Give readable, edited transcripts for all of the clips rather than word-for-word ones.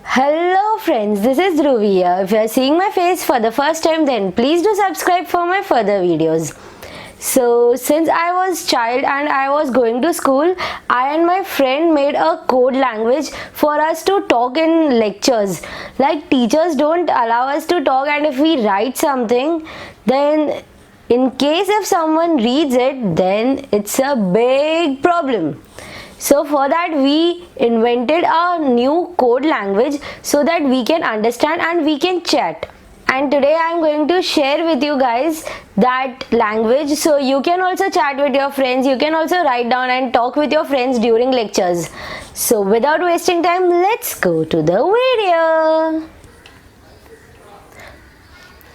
Hello friends, this is Dhruvi here. If you are seeing my face for the first time, then please do subscribe for my further videos. So since I was child and I was going to school, I and my friend made a code language for us to talk in lectures. Like teachers don't allow us to talk, and if we write something, then in case if someone reads it, then it's a big problem. So for that we invented a new code language so that we can understand and we can chat. And today I am going to share with you guys that language, so you can also chat with your friends, you can also write down and talk with your friends during lectures. So without wasting time, let's go to the video.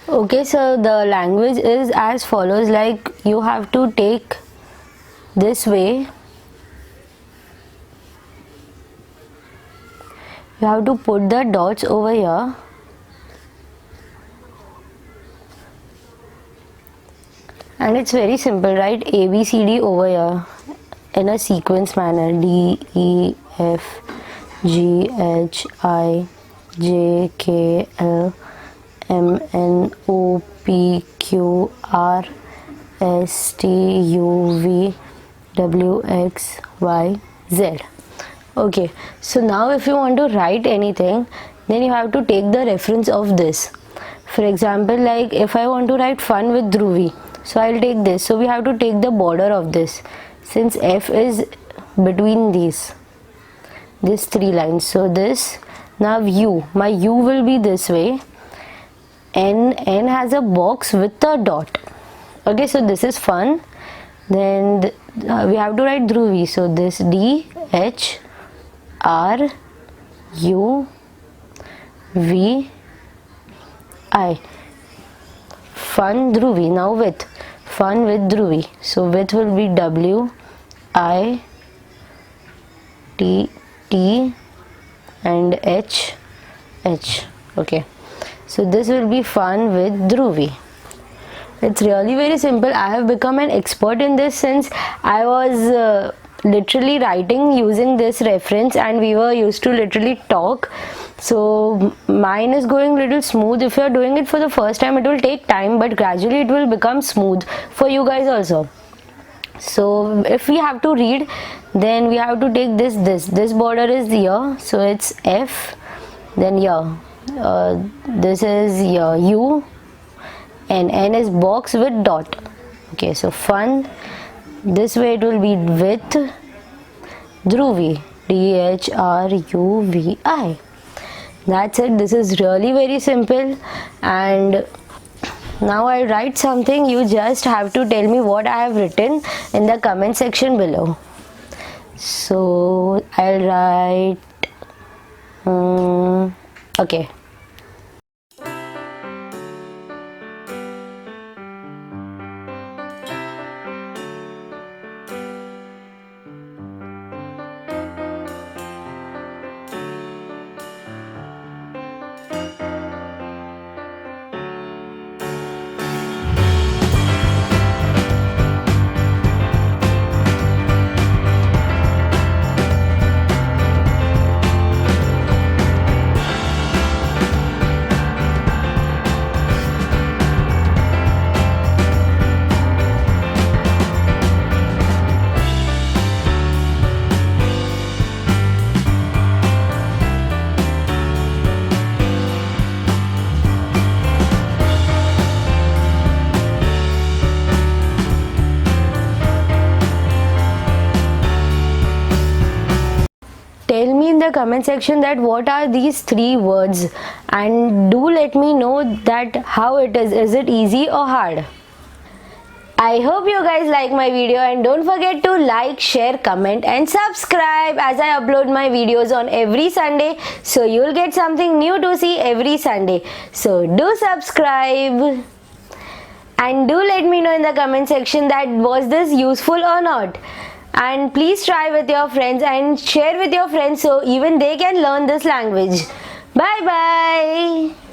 Okay, so the language is as follows. Like, you have to take this way. You have to put the dots over here. And it's very simple, right? A, B, C, D over here in a sequence manner. D, E, F, G, H, I, J, K, L, M, N, O, P, Q, R, S, T, U, V, W, X, Y, Z. Okay, so now if you want to write anything, then you have to take the reference of this. For example, like if I want to write fun with Dhruvi, so I'll take this. So we have to take the border of this, since F is between these three lines. So this, now U, my U will be this way. N has a box with a dot. Okay, so this is fun. Then we have to write Dhruvi. So this D, H, R, U, V, I. Fun Dhruvi. Now with fun with Dhruvi. So with will be W, I, T, T, and H, H. Okay. So this will be fun with Dhruvi. It's really very simple. I have become an expert in this since I was literally writing using this reference, and we were used to literally talk. So mine is going little smooth. If you are doing it for the first time, it will take time, but gradually it will become smooth for you guys also. So if we have to read, then we have to take this border is here, so it's F, then here, this is here U, and N is box with dot. Okay, so fun. This way it will be with Dhruvi, D, H, R, U, V, I. That's it. This is really very simple. And now I write something. You just have to tell me what I have written in the comment section below. So I'll write okay. Tell me in the comment section that what are these three words, and do let me know that how it is. Is it easy or hard? I hope you guys like my video, and don't forget to like, share, comment and subscribe, as I upload my videos on every Sunday, so you'll get something new to see every Sunday. So do subscribe, and do let me know in the comment section that was this useful or not. And please try with your friends and share with your friends so even they can learn this language. Bye bye.